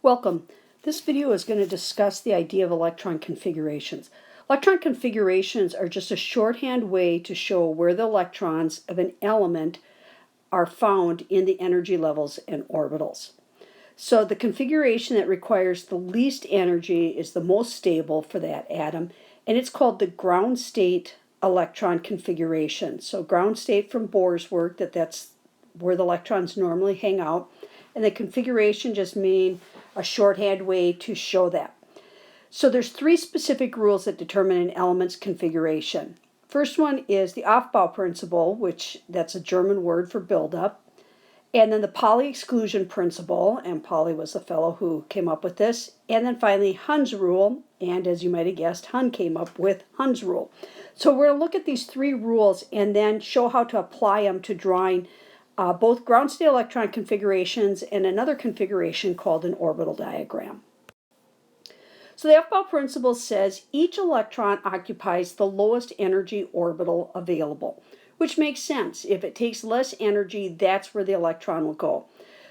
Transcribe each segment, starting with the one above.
Welcome. This video is going to discuss the idea of electron configurations. Electron configurations are just a shorthand way to show where the electrons of an element are found in the energy levels and orbitals. So the configuration that requires the least energy is the most stable for that atom, and it's called the ground state electron configuration. So ground state from Bohr's work, that's where the electrons normally hang out, and the configuration just meaning a shorthand way to show that. So there's three specific rules that determine an element's configuration. First one is the Aufbau principle, which that's a German word for buildup. And then the Pauli exclusion principle, and Pauli was the fellow who came up with this. And then finally Hunds rule, and as you might have guessed, Hund came up with Hunds rule. So we're going to look at these three rules and then show how to apply them to drawing both ground state electron configurations and another configuration called an orbital diagram. So the Aufbau principle says each electron occupies the lowest energy orbital available, which makes sense. If it takes less energy, that's where the electron will go.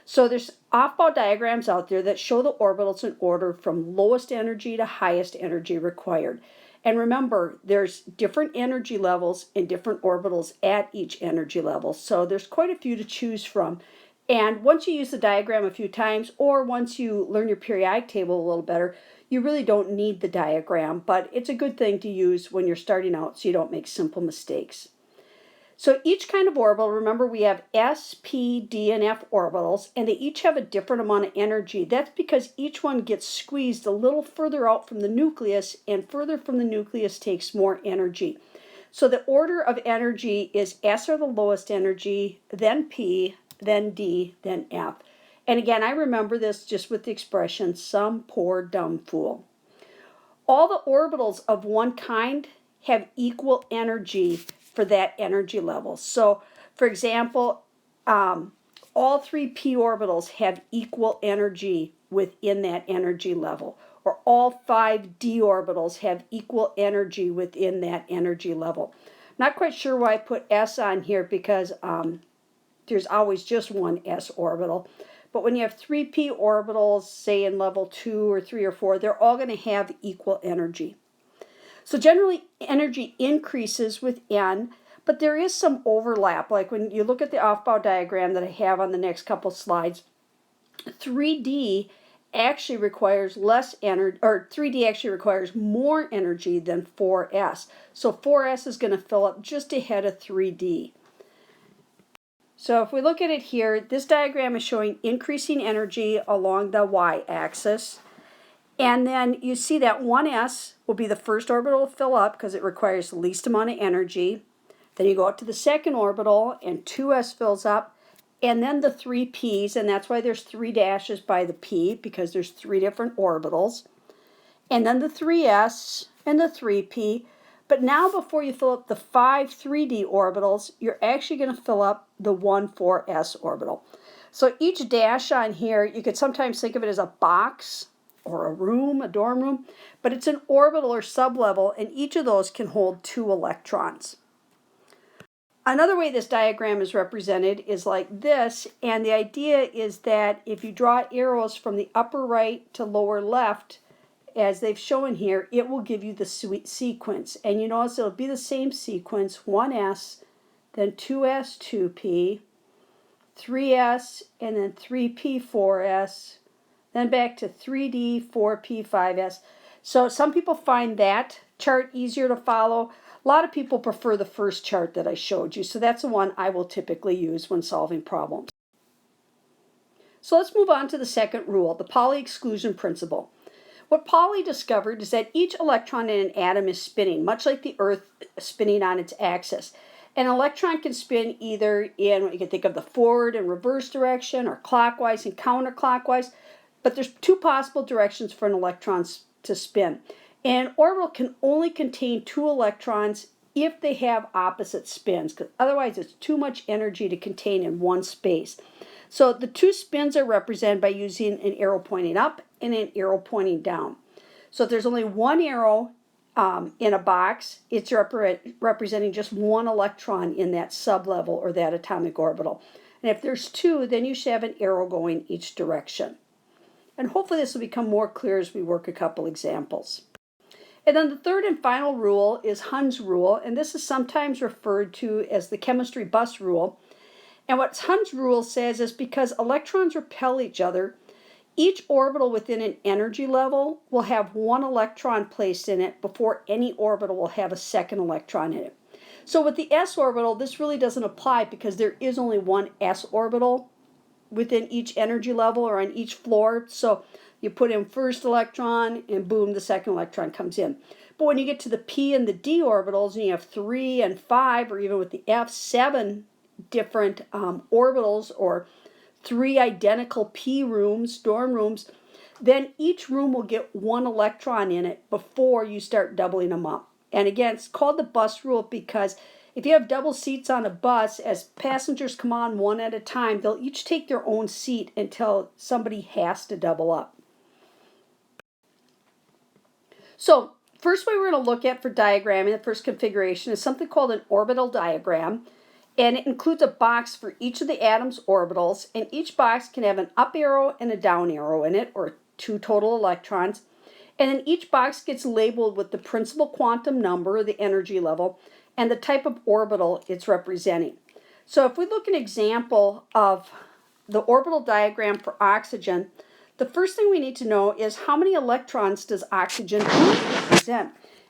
So there's Aufbau diagrams out there that show the orbitals in order from lowest energy to highest energy required. And remember, there's different energy levels and different orbitals at each energy level. So there's quite a few to choose from. And once you use the diagram a few times, or once you learn your periodic table a little better, you really don't need the diagram, but it's a good thing to use when you're starting out so you don't make simple mistakes. So each kind of orbital, remember we have S, P, D, and F orbitals, and they each have a different amount of energy. That's because each one gets squeezed a little further out from the nucleus, and further from the nucleus takes more energy. So the order of energy is S are the lowest energy, then P, then D, then F. And again, I remember this just with the expression, some poor dumb fool. All the orbitals of one kind have equal energy for that energy level. So, for example, all three p orbitals have equal energy within that energy level, or all 5 d orbitals have equal energy within that energy level. Not quite sure why I put s on here because there's always just one s orbital. But when you have 3p orbitals, say in level 2 or 3 or 4, they're all going to have equal energy. So generally, energy increases with n, but there is some overlap. Like when you look at the Aufbau diagram that I have on the next couple slides, 3D actually requires less energy, or 3D actually requires more energy than 4s. So 4s is going to fill up just ahead of 3D. So if we look at it here, this diagram is showing increasing energy along the y-axis. And then you see that 1s will be the first orbital to fill up because it requires the least amount of energy. Then you go up to the second orbital and 2s fills up. And then the 3p's, and that's why there's 3 dashes by the p because there's 3 different orbitals. And then the 3s and the 3p. But now before you fill up the 5 3d orbitals, you're actually going to fill up the 1 4s orbital. So each dash on here, you could sometimes think of it as a box or a room, a dorm room, but it's an orbital or sublevel, and each of those can hold 2 electrons. Another way this diagram is represented is like this, and the idea is that if you draw arrows from the upper right to lower left, as they've shown here, it will give you the sequence. And you notice it'll be the same sequence, 1s, then 2s, 2p, 3s, and then 3p, 4s, then back to 3d, 4p, 5s. So some people find that chart easier to follow. A lot of people prefer the first chart that I showed you, so that's the one I will typically use when solving problems. So let's move on to the second rule, the Pauli exclusion principle. What Pauli discovered is that each electron in an atom is spinning, much like the Earth spinning on its axis. An electron can spin either in what you can think of the forward and reverse direction, or clockwise and counterclockwise, but there's 2 possible directions for an electron to spin. And an orbital can only contain 2 electrons if they have opposite spins, because otherwise it's too much energy to contain in one space. So the 2 spins are represented by using an arrow pointing up and an arrow pointing down. So if there's only one arrow in a box, it's representing just 1 electron in that sublevel or that atomic orbital. And if there's 2, then you should have an arrow going each direction. And hopefully this will become more clear as we work a couple examples. And then the third and final rule is Hunds rule, and this is sometimes referred to as the chemistry bus rule. And what Hunds rule says is because electrons repel each other, each orbital within an energy level will have one electron placed in it before any orbital will have a second electron in it. So with the s orbital, this really doesn't apply because there is only one s orbital within each energy level or on each floor. So you put in first electron and boom, the second electron comes in. But when you get to the p and the d orbitals and you have 3 and 5, or even with the f, 7 different orbitals, or 3 identical p rooms, dorm rooms, then each room will get 1 electron in it before you start doubling them up. And again, it's called the bus rule because if you have double seats on a bus, as passengers come on one at a time, they'll each take their own seat until somebody has to double up. So, first way we're going to look at for diagramming the first configuration is something called an orbital diagram. And it includes a box for each of the atom's orbitals, and each box can have an up arrow and a down arrow in it, or 2 total electrons. And then each box gets labeled with the principal quantum number, or the energy level, and the type of orbital it's representing. So if we look at an example of the orbital diagram for oxygen, the first thing we need to know is how many electrons does oxygen represent?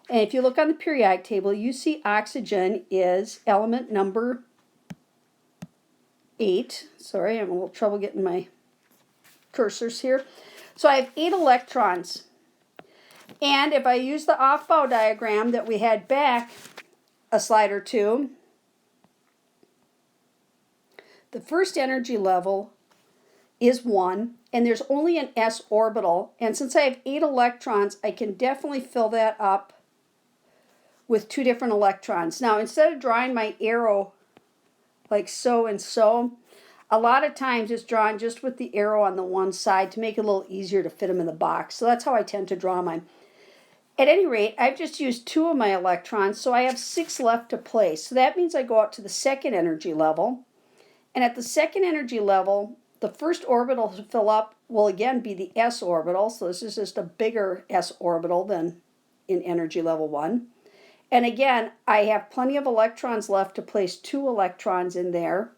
And if you look on the periodic table, you see oxygen is element number 8. Sorry, I'm a little trouble getting my cursors here. So I have 8 electrons. And if I use the Aufbau diagram that we had back a slide or two, the first energy level is 1, and there's only an s orbital. And since I have 8 electrons, I can definitely fill that up with 2 different electrons. Now, instead of drawing my arrow like so and so, a lot of times it's drawn just with the arrow on the one side to make it a little easier to fit them in the box. So that's how I tend to draw mine. At any rate, I've just used 2 of my electrons, so I have 6 left to place. So that means I go out to the second energy level. And at the second energy level, the first orbital to fill up will again be the s orbital. So this is just a bigger s orbital than in energy level 1. And again, I have plenty of electrons left to place 2 electrons in there.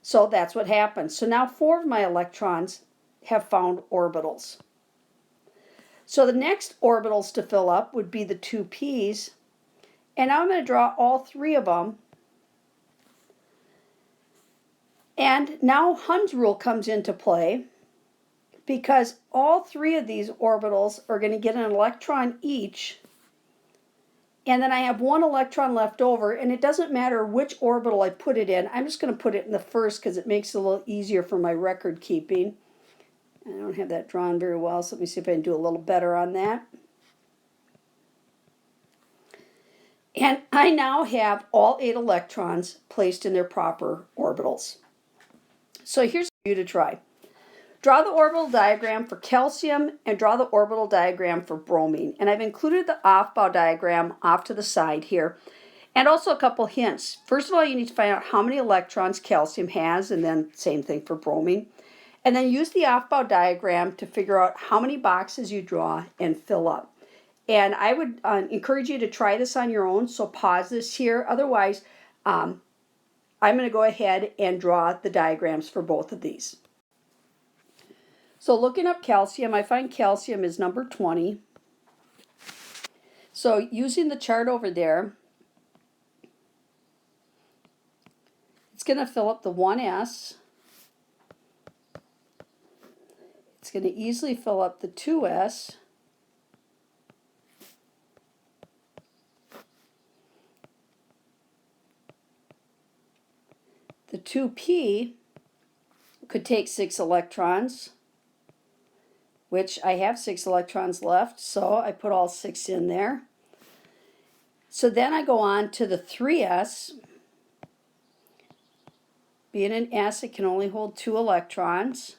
So that's what happens. So now 4 of my electrons have found orbitals. So the next orbitals to fill up would be the 2 p's. And now I'm going to draw all 3 of them. And now Hunds rule comes into play because all 3 of these orbitals are going to get an electron each. And then I have 1 electron left over, and it doesn't matter which orbital I put it in. I'm just going to put it in the first because it makes it a little easier for my record keeping. I don't have that drawn very well, so let me see if I can do a little better on that. And I now have all 8 electrons placed in their proper orbitals. So here's for you to try. Draw the orbital diagram for calcium and draw the orbital diagram for bromine. And I've included the Aufbau diagram off to the side here. And also a couple hints. First of all, you need to find out how many electrons calcium has, and then same thing for bromine. And then use the Aufbau diagram to figure out how many boxes you draw and fill up. And I would encourage you to try this on your own, so pause this here. Otherwise, I'm going to go ahead and draw the diagrams for both of these. So looking up calcium, I find calcium is number 20. So using the chart over there, it's going to fill up the 1s. It's going to easily fill up the 2s. The 2p could take 6 electrons, which I have 6 electrons left, so I put all 6 in there. So then I go on to the 3s. Being an s, it can only hold 2 electrons.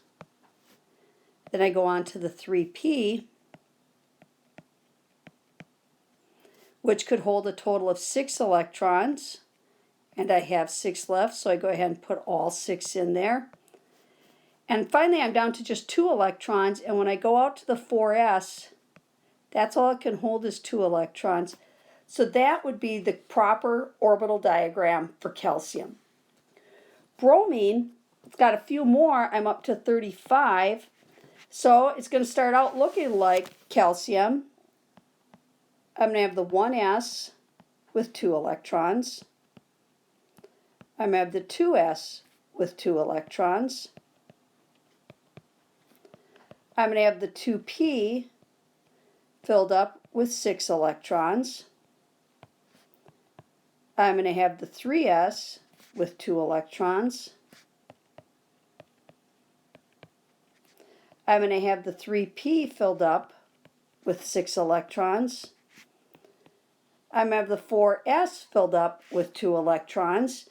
Then I go on to the 3p, which could hold a total of 6 electrons. And I have 6 left, so I go ahead and put all 6 in there. And finally, I'm down to just 2 electrons, and when I go out to the 4s, that's all it can hold is 2 electrons. So that would be the proper orbital diagram for calcium. Bromine, it's got a few more. I'm up to 35. So it's going to start out looking like calcium. I'm going to have the 1s with 2 electrons. I'm going to have the 2s with 2 electrons. I'm going to have the 2p filled up with 6 electrons. I'm going to have the 3s with 2 electrons. I'm going to have the 3p filled up with 6 electrons. I'm going to have the 4s filled up with 2 electrons.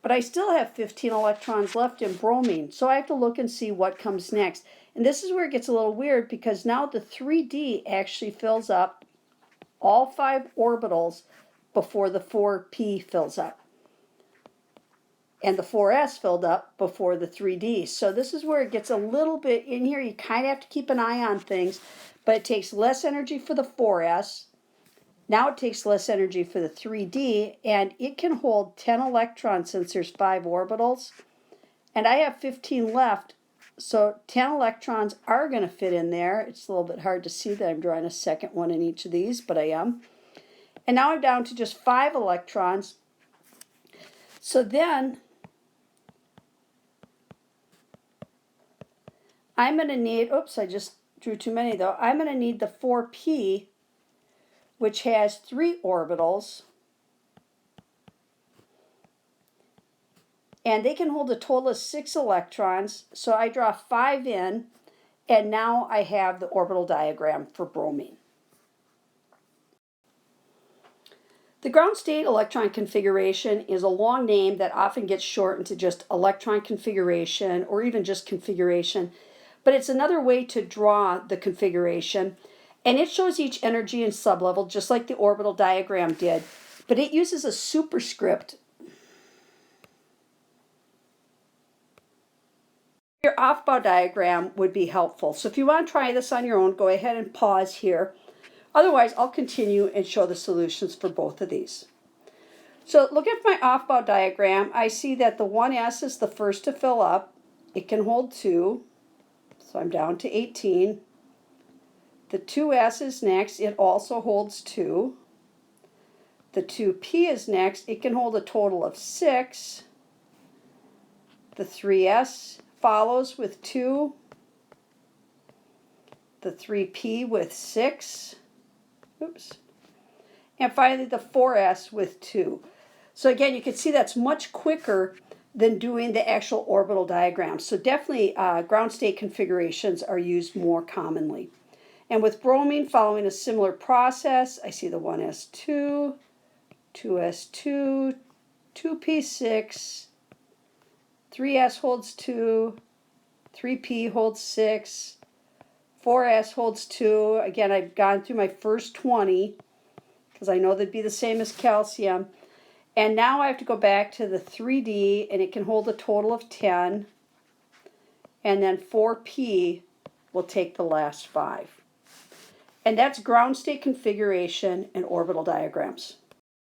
But I still have 15 electrons left in bromine, so I have to look and see what comes next. And this is where it gets a little weird, because now the 3D actually fills up all 5 orbitals before the 4p fills up. And the 4s filled up before the 3d. So this is where it gets a little bit in here. You kind of have to keep an eye on things, but it takes less energy for the 4s. Now it takes less energy for the 3D, and it can hold 10 electrons since there's 5 orbitals. And I have 15 left, so 10 electrons are going to fit in there. It's a little bit hard to see that I'm drawing a second one in each of these, but I am. And now I'm down to just 5 electrons. So then I'm going to need, oops, I just drew too many though. I'm going to need the 4p, which has 3 orbitals, and they can hold a total of 6 electrons, so I draw 5 in, and now I have the orbital diagram for bromine. The ground state electron configuration is a long name that often gets shortened to just electron configuration or even just configuration, but it's another way to draw the configuration. And it shows each energy and sublevel, just like the orbital diagram did, but it uses a superscript. Your off-bow diagram would be helpful. So if you want to try this on your own, go ahead and pause here. Otherwise, I'll continue and show the solutions for both of these. So look at my off-bow diagram. I see that the 1s is the first to fill up. It can hold 2, so I'm down to 18. The 2s is next. It also holds 2. The 2p is next. It can hold a total of 6. The 3s follows with 2. The 3p with 6. Oops. And finally the 4s with 2. So again, you can see that's much quicker than doing the actual orbital diagram. So definitely ground state configurations are used more commonly. And with bromine, following a similar process, I see the 1s2, 2s2, 2p6, 3s holds 2, 3p holds 6, 4s holds 2. Again, I've gone through my first 20 because I know they'd be the same as calcium. And now I have to go back to the 3D, and it can hold a total of 10. And then 4p will take the last 5. And that's ground state configuration and orbital diagrams.